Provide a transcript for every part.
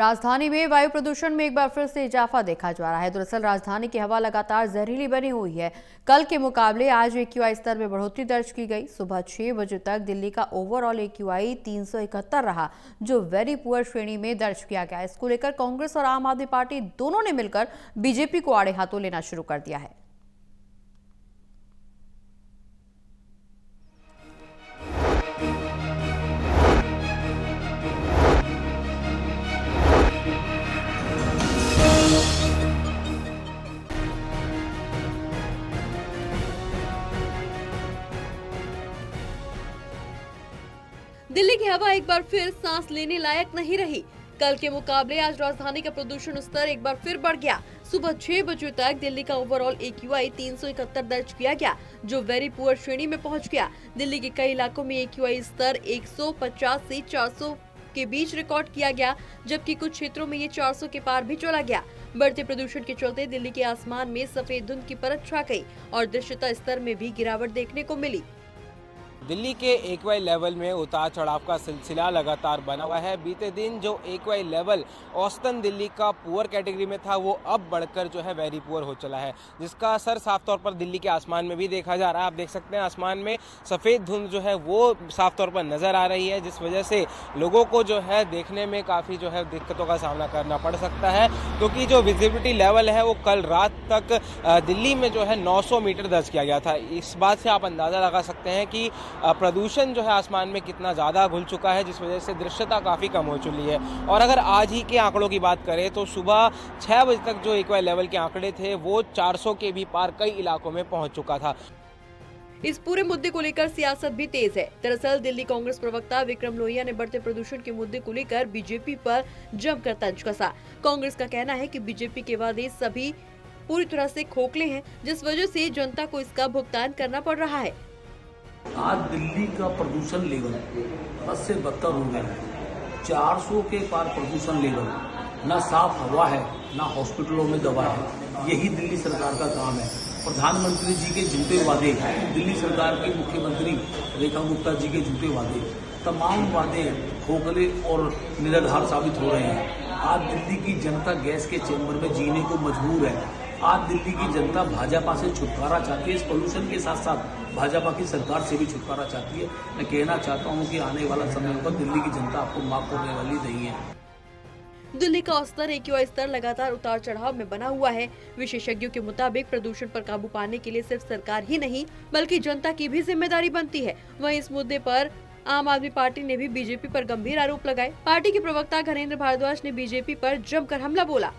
राजधानी में वायु प्रदूषण में एक बार फिर से इजाफा देखा जा रहा है। दरअसल राजधानी की हवा लगातार जहरीली बनी हुई है। कल के मुकाबले आज AQI स्तर में बढ़ोतरी दर्ज की गई। सुबह 6 बजे तक दिल्ली का ओवरऑल AQI 371 रहा, जो वेरी पुअर श्रेणी में दर्ज किया गया। इसको लेकर कांग्रेस और आम आदमी पार्टी दोनों ने मिलकर बीजेपी को आड़े हाथों लेना शुरू कर दिया है। दिल्ली की हवा एक बार फिर सांस लेने लायक नहीं रही। कल के मुकाबले आज राजधानी का प्रदूषण स्तर एक बार फिर बढ़ गया। सुबह 6 बजे तक दिल्ली का ओवरऑल AQI 371 दर्ज किया गया, जो वेरी पुअर श्रेणी में पहुंच गया। दिल्ली के कई इलाकों में AQI स्तर 150 से 400 के बीच रिकॉर्ड किया गया, जबकि कुछ क्षेत्रों में ये 400 के पार भी चला गया। बढ़ते प्रदूषण के चलते दिल्ली के आसमान में सफेद धुंध की परत छा गई और दृश्यता स्तर में भी गिरावट देखने को मिली। दिल्ली के AQI लेवल में उतार चढ़ाव का सिलसिला लगातार बना हुआ है। बीते दिन जो AQI लेवल औसतन दिल्ली का पुअर कैटेगरी में था, वो अब बढ़कर जो है वेरी पुअर हो चला है, जिसका असर साफ तौर पर दिल्ली के आसमान में भी देखा जा रहा है। आप देख सकते हैं आसमान में सफ़ेद धुंध जो है वो साफ तौर पर नज़र आ रही है, जिस वजह से लोगों को जो है देखने में काफ़ी जो है दिक्कतों का सामना करना पड़ सकता है, क्योंकि जो विजिबिलिटी लेवल है वो कल रात तक दिल्ली में जो है 900 मीटर दर्ज किया गया था। इस बात से आप अंदाज़ा लगा सकते हैं कि प्रदूषण जो है आसमान में कितना ज़्यादा घुल चुका है, जिस वजह से दृश्यता काफ़ी कम हो चुकी है। और अगर आज ही के आंकड़ों की बात करें तो सुबह 6 बजे तक जो AQI लेवल के आंकड़े थे वो 400 के भी पार कई इलाकों में पहुंच चुका था। इस पूरे मुद्दे को लेकर सियासत भी तेज है। दरअसल दिल्ली कांग्रेस प्रवक्ता विक्रम लोहिया ने बढ़ते प्रदूषण के मुद्दे को लेकर बीजेपी पर जमकर तंज कसा। कांग्रेस का कहना है कि बीजेपी के वादे सभी पूरी तरह से खोखले हैं, जिस वजह से जनता को इसका भुगतान करना पड़ रहा है। आज दिल्ली का प्रदूषण लेवल बद से बदतर हो गया है। 400 के पार प्रदूषण लेवल, ना साफ हवा है, ना हॉस्पिटलों में दवा है। यही दिल्ली सरकार का काम है। प्रधानमंत्री जी के झूठे वादे, दिल्ली सरकार के मुख्यमंत्री रेखा गुप्ता जी के झूठे वादे, तमाम वादे खोखले और निराधार साबित हो रहे हैं। आज दिल्ली की जनता गैस के चैम्बर में जीने को मजबूर है। आज दिल्ली की जनता भाजपा से छुटकारा चाहती है। इस पोल्यूशन के साथ साथ भाजपा की सरकार से भी छुटकारा चाहती है। मैं कहना चाहता हूं कि आने वाला समय पर दिल्ली की जनता आपको माफ करने वाली नहीं है। दिल्ली का औसतन AQI स्तर लगातार उतार चढ़ाव में बना हुआ है। विशेषज्ञों के मुताबिक प्रदूषण पर काबू पाने के लिए सिर्फ सरकार ही नहीं, बल्कि जनता की भी जिम्मेदारी बनती है। वहीं इस मुद्दे पर आम आदमी पार्टी ने भी बीजेपी पर गंभीर आरोप लगाए। पार्टी के प्रवक्ता घनेंद्र भारद्वाज ने बीजेपी पर जमकर हमला बोला।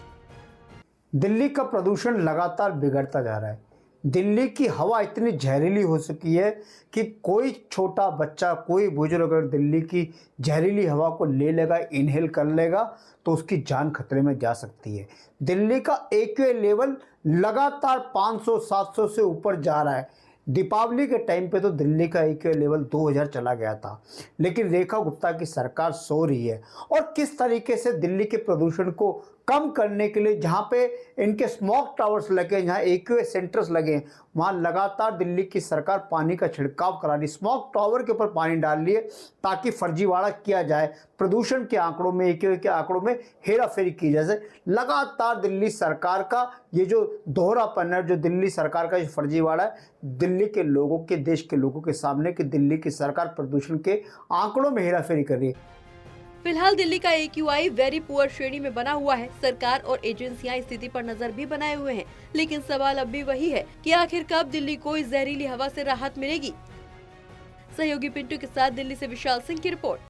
दिल्ली का प्रदूषण लगातार बिगड़ता जा रहा है। दिल्ली की हवा इतनी जहरीली हो चुकी है कि कोई छोटा बच्चा, कोई बुजुर्ग अगर दिल्ली की जहरीली हवा को ले लेगा, इनहेल कर लेगा, तो उसकी जान खतरे में जा सकती है। दिल्ली का AQI लेवल लगातार 500-700 से ऊपर जा रहा है। दीपावली के टाइम पे तो दिल्ली का AQI लेवल 2000 चला गया था, लेकिन रेखा गुप्ता की सरकार सो रही है। और किस तरीके से दिल्ली के प्रदूषण को कम करने के लिए जहाँ पे इनके स्मॉग टावर्स लगे, जहाँ AQI सेंटर्स लगे, वहाँ लगातार दिल्ली की सरकार पानी का छिड़काव करा रही, स्मॉग टावर के ऊपर पानी डाल रही है, ताकि फर्जीवाड़ा किया जाए, प्रदूषण के आंकड़ों में, AQI के आंकड़ों में हेराफेरी की जाए। लगातार दिल्ली सरकार का ये जो दोहरापन है, जो दिल्ली सरकार का फर्जीवाड़ा है, दिल्ली के लोगों के, देश के लोगों के सामने कि दिल्ली की सरकार प्रदूषण के आंकड़ों में हेराफेरी कर रही है। फिलहाल दिल्ली का AQI वेरी पुअर श्रेणी में बना हुआ है। सरकार और एजेंसियां स्थिति पर नजर भी बनाए हुए हैं, लेकिन सवाल अब भी वही है कि आखिर कब दिल्ली को इस जहरीली हवा से राहत मिलेगी। सहयोगी पिंटू के साथ दिल्ली से विशाल सिंह की रिपोर्ट।